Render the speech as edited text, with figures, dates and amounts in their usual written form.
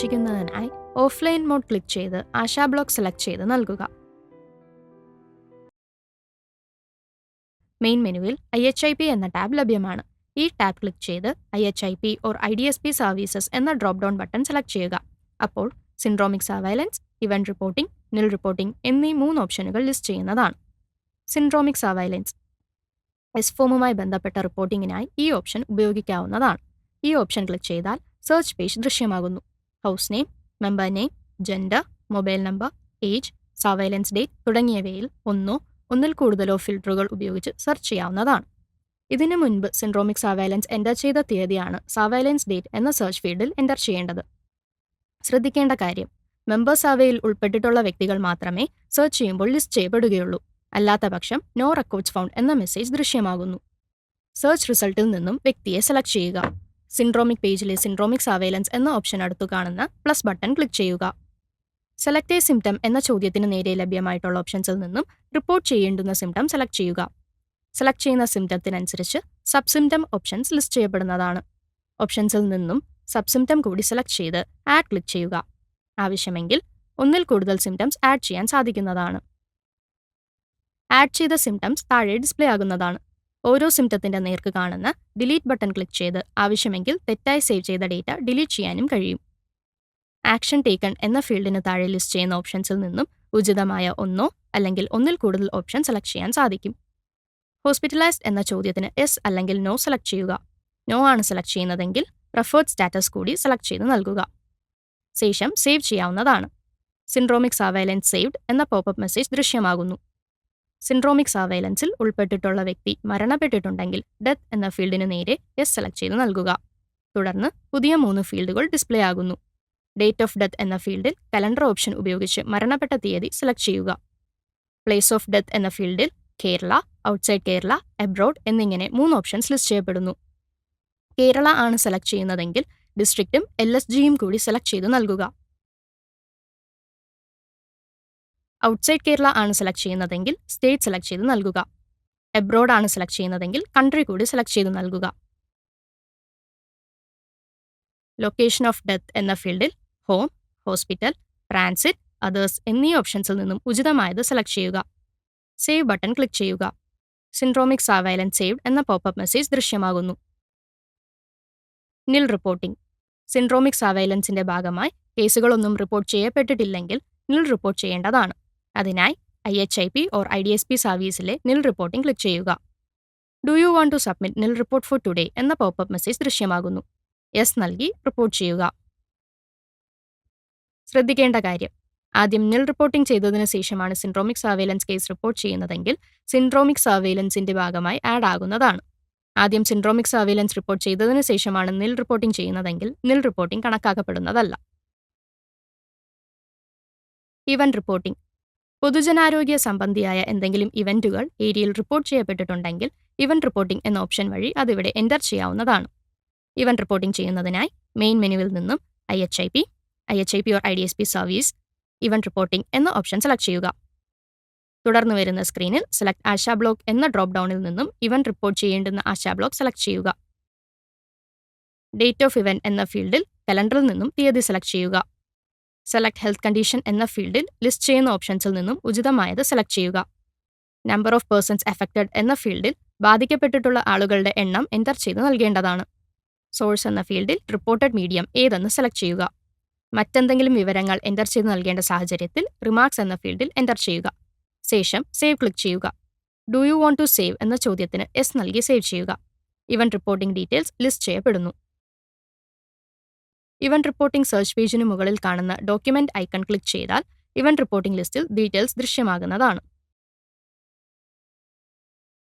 പ്രവേശിക്കുന്നതിനായി offline mode click ചെയ്ത് ASHA block select ചെയ്ത് നൽകുക. മെയിൻ മെനുവിൽ IHIP എന്ന ടാബ് ലഭ്യമാണ്. ഈ ടാബ് ക്ലിക്ക് ചെയ്ത് IHIP ഓർ IDSP സർവീസസ് എന്ന ഡ്രോപ്പ് ഡൗൺ ബട്ടൺ സെലക്ട് ചെയ്യുക. അപ്പോൾ സിൻഡ്രോമിക് സർവൈലൻസ്, ഇവന്റ് റിപ്പോർട്ടിംഗ്, നിൽ റിപ്പോർട്ടിംഗ് എന്നീ 3 ഓപ്ഷനുകൾ ലിസ്റ്റ് ചെയ്യുന്നതാണ്. സിൻഡ്രോമിക് സർവൈലൻസ് എസ് ഫോമുമായി ബന്ധപ്പെട്ട റിപ്പോർട്ടിംഗിനായി ഈ ഓപ്ഷൻ ഉപയോഗിക്കാവുന്നതാണ്. ഈ ഓപ്ഷൻ ക്ലിക്ക് ചെയ്താൽ സെർച്ച് പേജ് ദൃശ്യമാകുന്നു. House name, member name, gender, mobile number, age, surveillance date തുടങ്ങിയവയിൽ ഒന്നിൽ കൂടുതലോ ഫിൽട്ടറുകൾ ഉപയോഗിച്ച് സെർച്ച് ചെയ്യാവുന്നതാണ്. ഇതിനു മുൻപ് സിൻഡ്രോമിക് സർവൈലൻസ് എൻ്റർ ചെയ്ത തീയതിയാണ് സർവൈലൻസ് ഡേറ്റ് എന്ന സെർച്ച് ഫീൽഡിൽ എൻ്റർ ചെയ്യേണ്ടത്. ശ്രദ്ധിക്കേണ്ട കാര്യം, മെമ്പർ സർവേയിൽ ഉൾപ്പെട്ടിട്ടുള്ള വ്യക്തികൾ മാത്രമേ സെർച്ച് ചെയ്യുമ്പോൾ ലിസ്റ്റ് ചെയ്യപ്പെടുകയുള്ളൂ. അല്ലാത്തപക്ഷം നോ റെക്കോർഡ്സ് ഫൗണ്ട് എന്ന മെസ്സേജ് ദൃശ്യമാകുന്നു. സെർച്ച് റിസൾട്ടിൽ നിന്നും വ്യക്തിയെ സെലക്ട് ചെയ്യുക. സിൻഡ്രോമിക് പേജിലെ സിൻഡ്രോമിക് സർവൈലൻസ് എന്ന ഓപ്ഷൻ അടുത്തു കാണുന്ന പ്ലസ് ബട്ടൺ ക്ലിക്ക് ചെയ്യുക. സെലക്ട് എ സിംറ്റം എന്ന ചോദ്യത്തിന് നേരെ ലഭ്യമായിട്ടുള്ള ഓപ്ഷൻസിൽ നിന്നും റിപ്പോർട്ട് ചെയ്യേണ്ടുന്ന സിംറ്റം സെലക്ട് ചെയ്യുക. സെലക്ട് ചെയ്യുന്ന സിംറ്റത്തിനനുസരിച്ച് സബ് സിംറ്റം ഓപ്ഷൻസ് ലിസ്റ്റ് ചെയ്യപ്പെടുന്നതാണ്. ഓപ്ഷൻസിൽ നിന്നും സബ് സിംറ്റം കൂടി സെലക്ട് ചെയ്ത് ആഡ് ക്ലിക്ക് ചെയ്യുക. ആവശ്യമെങ്കിൽ ഒന്നിൽ കൂടുതൽ സിംറ്റംസ് ആഡ് ചെയ്യാൻ സാധിക്കുന്നതാണ്. ആഡ് ചെയ്ത സിംറ്റംസ് താഴെ ഡിസ്പ്ലേ ആകുന്നതാണ്. ഓരോ സിംറ്റത്തിന്റെ നേർക്ക് കാണുന്ന ഡിലീറ്റ് ബട്ടൺ ക്ലിക്ക് ചെയ്ത് ആവശ്യമെങ്കിൽ തെറ്റായി സേവ് ചെയ്ത ഡേറ്റ ഡിലീറ്റ് ചെയ്യാനും കഴിയും. ആക്ഷൻ ടേക്കൺ എന്ന ഫീൽഡിന് താഴെ ലിസ്റ്റ് ചെയ്യുന്ന ഓപ്ഷൻസിൽ നിന്നും ഉചിതമായ ഒന്നോ അല്ലെങ്കിൽ ഒന്നിൽ കൂടുതൽ ഓപ്ഷൻ സെലക്ട് ചെയ്യാൻ സാധിക്കും. ഹോസ്പിറ്റലൈസ്ഡ് എന്ന ചോദ്യത്തിന് യെസ് അല്ലെങ്കിൽ നോ സെലക്ട് ചെയ്യുക. നോ ആണ് സെലക്ട് ചെയ്യുന്നതെങ്കിൽ റെഫേർഡ് സ്റ്റാറ്റസ് കൂടി സെലക്ട് ചെയ്ത് നൽകുക. ശേഷം സേവ് ചെയ്യാവുന്നതാണ്. സിൻഡ്രോമിക് സർവൈലൻസ് സേവ്ഡ് എന്ന പോപ്പപ്പ് മെസ്സേജ് ദൃശ്യമാകുന്നു. സിൻഡ്രോമിക് സർവൈലൻസിൽ ഉൾപ്പെട്ടിട്ടുള്ള വ്യക്തി മരണപ്പെട്ടിട്ടുണ്ടെങ്കിൽ ഡെത്ത് എന്ന ഫീൽഡിന് നേരെ യെസ് സെലക്ട് ചെയ്ത് നൽകുക. തുടർന്ന് പുതിയ 3 ഫീൽഡുകൾ ഡിസ്പ്ലേ ആകുന്നു. ഡേറ്റ് ഓഫ് ഡെത്ത് എന്ന ഫീൽഡിൽ കലണ്ടർ ഓപ്ഷൻ ഉപയോഗിച്ച് മരണപ്പെട്ട തീയതി സെലക്ട് ചെയ്യുക. പ്ലേസ് ഓഫ് ഡെത്ത് എന്ന ഫീൽഡിൽ കേരള, ഔട്ട്സൈഡ് കേരള, എബ്രോഡ് എന്നിങ്ങനെ 3 ഓപ്ഷൻസ് ലിസ്റ്റ് ചെയ്യപ്പെടുന്നു. കേരള ആണ് സെലക്ട് ചെയ്യുന്നതെങ്കിൽ ഡിസ്ട്രിക്റ്റും LSGയും കൂടി സെലക്ട് ചെയ്ത് നൽകുക. ഔട്ട്സൈഡ് കേരള ആണ് സെലക്ട് ചെയ്യുന്നതെങ്കിൽ സ്റ്റേറ്റ് സെലക്ട് ചെയ്ത് നൽകുക. എബ്രോഡ് ആണ് സെലക്ട് ചെയ്യുന്നതെങ്കിൽ കൺട്രി കൂടി സെലക്ട് ചെയ്ത് നൽകുക. ലൊക്കേഷൻ ഓഫ് ഡെത്ത് എന്ന ഫീൽഡിൽ ഹോം, ഹോസ്പിറ്റൽ, ട്രാൻസിറ്റ്, അതേഴ്സ് എന്നീ ഓപ്ഷൻസിൽ നിന്നും ഉചിതമായത് സെലക്ട് ചെയ്യുക. സേവ് ബട്ടൺ ക്ലിക്ക് ചെയ്യുക. സിൻഡ്രോമിക് സർവൈലൻസ് സേവ്ഡ് എന്ന പോപ്പപ്പ് മെസ്സേജ് ദൃശ്യമാകുന്നു. നിൽ റിപ്പോർട്ടിംഗ് സിൻഡ്രോമിക് സർവൈലൻസിന്റെ ഭാഗമായി കേസുകളൊന്നും റിപ്പോർട്ട് ചെയ്യപ്പെട്ടിട്ടില്ലെങ്കിൽ നിൽ റിപ്പോർട്ട് ചെയ്യേണ്ടതാണ്. അതിനായി IHIP ഓർ IDSP സർവീസിലെ നിൽ റിപ്പോർട്ടിംഗ് ക്ലിക്ക് ചെയ്യുക. Do you want to submit nil report for today എന്ന പോപ്പപ്പ് മെസ്സേജ് ദൃശ്യമാകുന്നു. യെസ് നൽകി റിപ്പോർട്ട് ചെയ്യുക. ശ്രദ്ധിക്കേണ്ട കാര്യം, ആദ്യം നിൽ റിപ്പോർട്ടിംഗ് ചെയ്തതിനു ശേഷമാണ് സിൻഡ്രോമിക് സർവൈലൻസ് കേസ് റിപ്പോർട്ട് ചെയ്യുന്നതെങ്കിൽ സിൻഡ്രോമിക് സർവൈലൻസിന്റെ ഭാഗമായി ആഡ് ആകുന്നതാണ്. ആദ്യം സിൻഡ്രോമിക് സർവൈലൻസ് റിപ്പോർട്ട് ചെയ്തതിനു ശേഷമാണ് നിൽ റിപ്പോർട്ടിംഗ് ചെയ്യുന്നതെങ്കിൽ നിൽ റിപ്പോർട്ടിംഗ് കണക്കാക്കപ്പെടുന്നതല്ല. ഇവന്റ് റിപ്പോർട്ടിംഗ് പൊതുജനാരോഗ്യ സംബന്ധിയായ എന്തെങ്കിലും ഇവന്റുകൾ ഏരിയയിൽ റിപ്പോർട്ട് ചെയ്യപ്പെട്ടിട്ടുണ്ടെങ്കിൽ ഇവന്റ് റിപ്പോർട്ടിംഗ് എന്ന ഓപ്ഷൻ വഴി അതിവിടെ എൻ്റർ ചെയ്യാവുന്നതാണ്. ഇവന്റ് റിപ്പോർട്ടിംഗ് ചെയ്യുന്നതിനായി മെയിൻ മെനുവിൽ നിന്നും IHIP or IDSP service, event reporting എന്ന ഓപ്ഷൻ സെലക്ട് ചെയ്യുക. തുടർന്ന് വരുന്ന സ്ക്രീനിൽ സെലക്ട് ആശാ ബ്ലോക്ക് എന്ന ഡ്രോപ്പ് ഡൗണിൽ നിന്നും ഇവന്റ് റിപ്പോർട്ട് ചെയ്യേണ്ടുന്ന ആശാ ബ്ലോക്ക് സെലക്ട് ചെയ്യുക. ഡേറ്റ് ഓഫ് ഇവന്റ് എന്ന ഫീൽഡിൽ കലണ്ടറിൽ നിന്നും തീയതി സെലക്ട് ചെയ്യുക. സെലക്ട് ഹെൽത്ത് കണ്ടീഷൻ എന്ന ഫീൽഡിൽ ലിസ്റ്റ് ചെയ്യുന്ന ഓപ്ഷൻസിൽ നിന്നും ഉചിതമായത് സെലക്ട് ചെയ്യുക. നമ്പർ ഓഫ് പേഴ്സൺസ് എഫക്റ്റഡ് എന്ന ഫീൽഡിൽ ബാധിക്കപ്പെട്ടിട്ടുള്ള ആളുകളുടെ എണ്ണം എൻ്റർ ചെയ്ത് നൽകേണ്ടതാണ്. സോഴ്സ് എന്ന ഫീൽഡിൽ റിപ്പോർട്ടഡ് മീഡിയം ഏതെന്ന് സെലക്ട് ചെയ്യുക. മറ്റെന്തെങ്കിലും വിവരങ്ങൾ എൻ്റർ ചെയ്ത് നൽകേണ്ട സാഹചര്യത്തിൽ റിമാർക്സ് എന്ന ഫീൽഡിൽ എൻ്റർ ചെയ്യുക. ശേഷം സേവ് ക്ലിക്ക് ചെയ്യുക. Do you want to save എന്ന ചോദ്യത്തിന് യെസ് നൽകി സേവ് ചെയ്യുക. ഇവന്റ് റിപ്പോർട്ടിംഗ് ഡീറ്റെയിൽസ് ലിസ്റ്റ് ചെയ്യപ്പെടുന്നു. ഇവന്റ് റിപ്പോർട്ടിംഗ് സെർച്ച് പേജിന് മുകളിൽ കാണുന്ന ഡോക്യുമെന്റ് ഐക്കൺ ക്ലിക്ക് ചെയ്താൽ ഇവന്റ് റിപ്പോർട്ടിംഗ് ലിസ്റ്റിൽ ഡീറ്റെയിൽസ് ദൃശ്യമാകുന്നതാണ്.